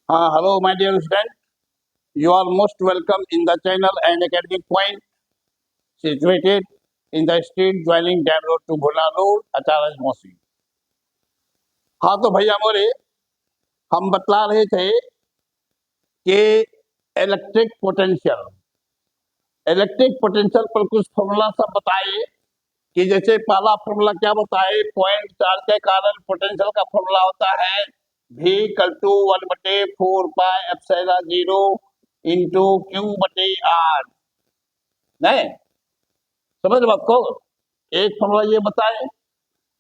हाँ, hello, my dear student. You are most welcome in the channel and academic point situated in the street joining Dam Road to Bhula Road, Acharas Mosi. हाँ तो भैया मोरे हम बतला रहे थे कि इलेक्ट्रिक पोटेंशियल पर कुछ फॉर्मूला सब बताए कि जैसे पहला फॉर्मूला क्या बताए, पॉइंट चार्ज के कारण पोटेंशियल का फॉर्मूला होता है V equal to 1/4 pi epsilon 0 into Q बटे R। नहीं समझ रहे आपको? एक फॉर्मूला ये बताए,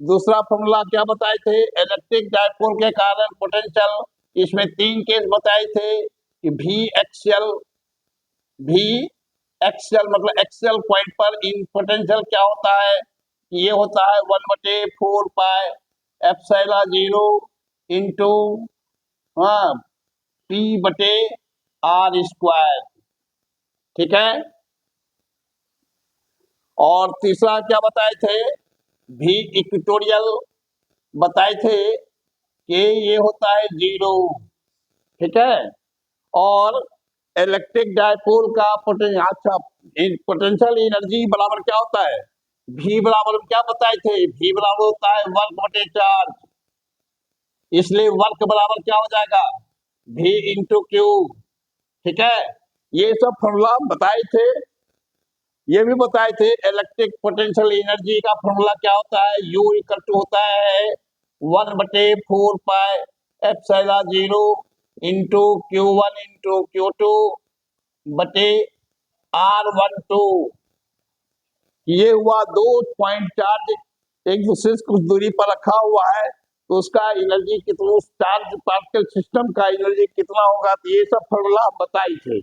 दूसरा फॉर्मूला क्या बताए थे, इलेक्ट्रिक डायपोल के कारण पोटेंशियल। इसमें तीन केस बताए थे कि भी एक्सएल मतलब एक्सएल पॉइंट पर इन पोटेंशियल क्या होता है, ये होता है 1/4 पाई एप्सिलॉन 0 इंटू P बटे R स्क्वायर। ठीक है। और तीसरा क्या बताए थे, भी इक्वेटोरियल बताए थे कि ये होता है 0। ठीक है। और इलेक्ट्रिक डायपोल का पोटेंशियल एनर्जी बराबर क्या होता है, V बराबर क्या बताए थे, V बराबर होता है वर्क बटे चार्ज। इसलिए वर्क बराबर क्या हो जाएगा, V इंटू क्यू। ठीक है। ये सब फॉर्मूला बताए थे। ये भी बताए थे इलेक्ट्रिक पोटेंशियल एनर्जी का फॉर्मूला क्या होता है, U इक्वल टू होता है 1/4 pi epsilon 0 into Q1 into Q2 बटे R12। ये हुआ दो पॉइंट चार्ज एक दूसरे से कुछ दूरी पर रखा हुआ है तो उसका एनर्जी कितना, उस चार्ज पार्टिकल सिस्टम का एनर्जी कितना होगा, तो ये सब फॉर्मूला बताई थे।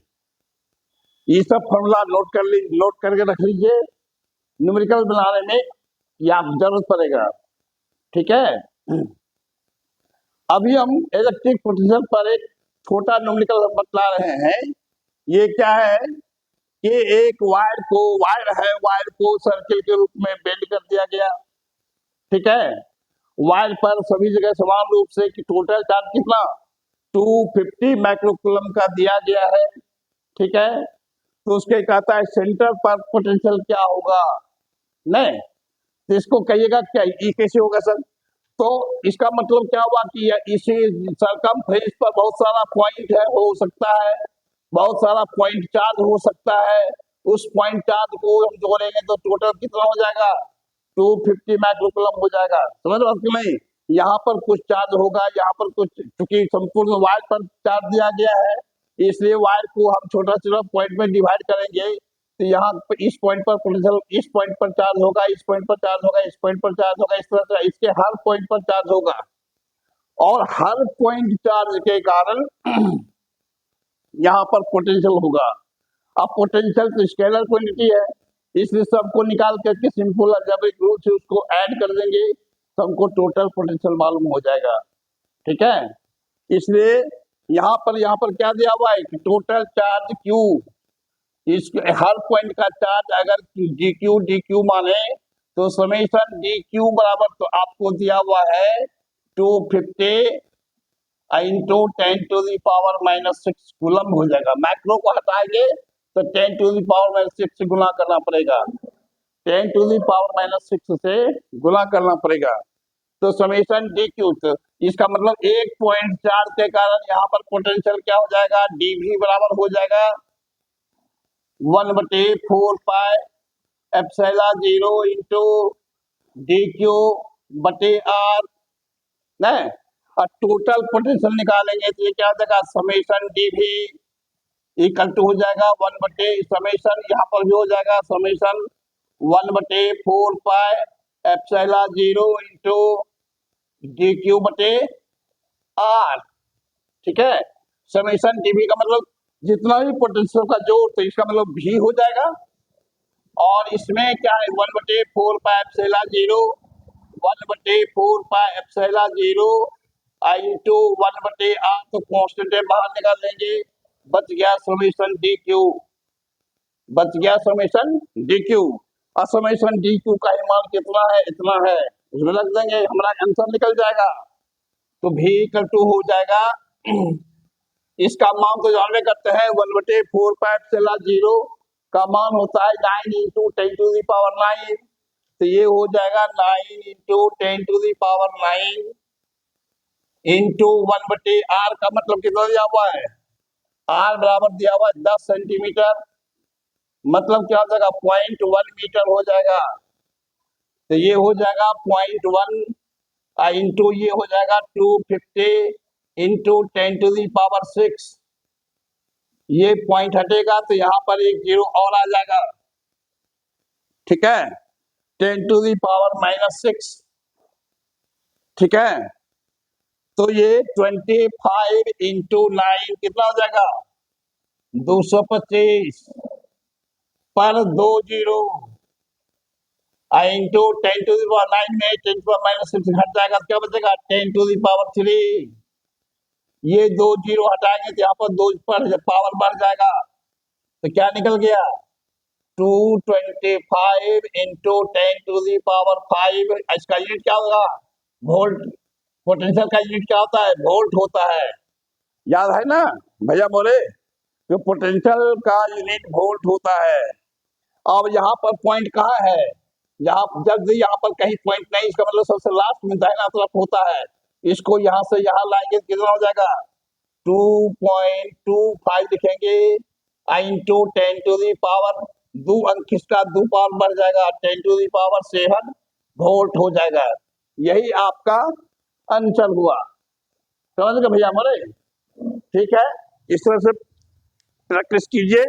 ये सब फॉर्मूला नोट करके रख लीजिए, न्यूमेरिकल बनाने में या जरूरत पड़ेगा। ठीक है। अभी हम इलेक्ट्रिक पोटेंशियल पर एक छोटा न्यूमेरिकल बतला रहे हैं। ये क्या है कि एक वायर को सर्किल के रूप में बेंड कर दिया गया। ठीक है। वायर पर सभी जगह समान रूप से कि टोटल चार्ज कितना 250 माइक्रोकूलम का दिया गया है। ठीक है। तो उसके कहता है सेंटर पर पोटेंशियल क्या होगा। नहीं तो इसको कहिएगा क्या, ये कैसे होगा सर? तो इसका मतलब क्या हुआ कि इसी सरकमफ्रेंस पर बहुत सारा पॉइंट है, हो सकता है बहुत सारा पॉइंट चार्ज हो सकता है। उस पॉइंट चार्ज को हम जोड़ेंगे तो टोटल कितना हो जाएगा, 250 माइक्रोकूलम हो जाएगा। समझ रहे हो कि नहीं? यहाँ पर कुछ चार्ज होगा, यहाँ पर कुछ, क्योंकि संपूर्ण वायर पर चार्ज दिया गया है इसलिए वायर को हम छोटा छोटा पॉइंट में डिवाइड करेंगे। तो यहाँ इस पॉइंट पर पोटेंशियल, इस पॉइंट पर चार्ज होगा, इस पॉइंट पर चार्ज होगा, इस पॉइंट पर चार्ज होगा, इस तरह से इसके हर पॉइंट पर चार्ज होगा। और हर पॉइंट चार्ज के कारण यहाँ पर पोटेंशियल होगा। अब पोटेंशियल तो स्केलर क्वांटिटी है इसलिए सबको निकाल करके सिंपल अलजेब्रिक रूल से उसको ऐड कर देंगे तो हमको टोटल पोटेंशियल मालूम हो जाएगा। ठीक है। इसलिए यहाँ पर क्या दिया हुआ है कि टोटल चार्ज Q, इस हर पॉइंट का चार्ज अगर डी क्यू माने तो समेशन डी क्यू बराबर, तो आपको दिया हुआ है 250 इंटू 10⁻⁻6 कूलम हो जाएगा। माइक्रो को हटाएंगे तो 10⁻⁻6 से गुना करना पड़ेगा, 10⁻⁻6 से गुना करना पड़ेगा। तो समेशन डी क्यू, तो इसका मतलब एक पॉइंट चार्ज के कारण यहाँ पर पोटेंशियल क्या हो जाएगा, डीवी बराबर हो जाएगा 1/4 pi epsilon 0 into D Q बटे आर। नहीं, और टोटल पोटेंशियल निकालेंगे तो ये क्या हो जाएगा, समेशन डीवी इक्वल टू हो जाएगा समेशन यहाँ पर भी हो जाएगा summation 1/4 pi epsilon 0 into D Q बटे आर। ठीक है। समेशन डीवी का मतलब जितना भी पोटेंशियल का जोड़, तो इसका मतलब भी हो जाएगा। और इसमें क्या है 1/4 pi epsilon 0 1/4 pi epsilon 0 into 1/r, तो कांस्टेंट बाहर निकाल लेंगे, बच गया समेशन डी क्यू, बच गया समेशन डी क्यू। और समेशन डी क्यू का ही मान कितना है, इतना है, उसमें लग देंगे, हमारा आंसर निकल जाएगा। तो भी इक्वल टू हो जाएगा इसका मान तो जानवे करते हैं 1/4 का मान होता है 9 इंटू 10⁹ तो ये हो जाएगा 9 इंटू 10⁹ इंटू 1/r का मतलब कितना दिया हुआ है, r बराबर दिया हुआ है 10 सेंटीमीटर, मतलब क्या हो जाएगा 0.1 मीटर हो जाएगा। तो ये हो जाएगा 0.1 इंटू ये हो जाएगा 250 इंटू 10⁶, ये पॉइंट हटेगा तो यहाँ पर एक जीरो और आ जाएगा, ठीक है, 10⁻⁻⁶, ठीक है। तो ये 25 इंटू 9 कितना हो जाएगा 225 पर 2 जीरो इंटू 10⁹ में 10⁻⁻⁶ हट जाएगा तो क्या बचेगा 10⁻3। ये 2 जीरो हटाएंगे तो यहाँ पर 2 पर पावर बढ़ जाएगा तो क्या निकल गया 225 इंटू 10⁵, इसका यूनिट क्या होगा वोल्ट, पोटेंशियल का यूनिट क्या होता है वोल्ट होता है, याद है ना भैया बोले, तो पोटेंशियल का यूनिट वोल्ट होता है। अब यहाँ पर पॉइंट कहाँ है, जब यहाँ पर कहीं पॉइंट नहीं, इसका मतलब सबसे लास्ट में दाहिना तरफ होता है, इसको यहाँ से यहाँ लाएंगे कितना हो जाएगा 2.25 लिखेंगे इंटू 10⁻, 2 अंक इसका 2 पावर बढ़ जाएगा 10⁻7 वोल्ट हो जाएगा। यही आपका आंसर हुआ, समझ गए भैया हमारे, ठीक है। इस तरह से प्रैक्टिस कीजिए।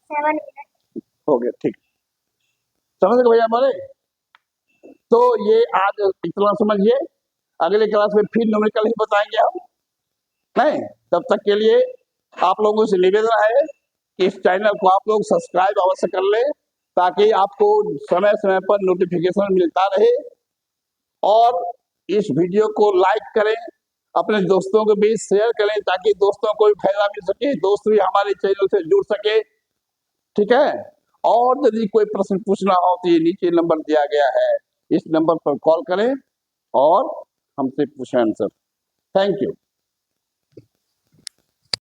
7 मिनट हो गया, ठीक, समझ गए भैया हमारे। तो ये आज इतना समझिए, अगले क्लास में फिर न्यूमेरिकल ही बताएंगे हम, नहीं तब तक के लिए आप लोगों से निवेदन है कि इस चैनल को आप लोग सब्सक्राइब अवश्य कर लें ताकि आपको समय समय पर नोटिफिकेशन मिलता रहे, और इस वीडियो को लाइक करें, अपने दोस्तों के बीच शेयर करें ताकि दोस्तों को भी फायदा मिल सके, दोस्त भी हमारे चैनल से जुड़ सके, ठीक है। और यदि कोई प्रश्न पूछना हो तो ये नीचे नंबर दिया गया है, इस नंबर पर कॉल करें और हमसे पूछें आंसर। Thank you.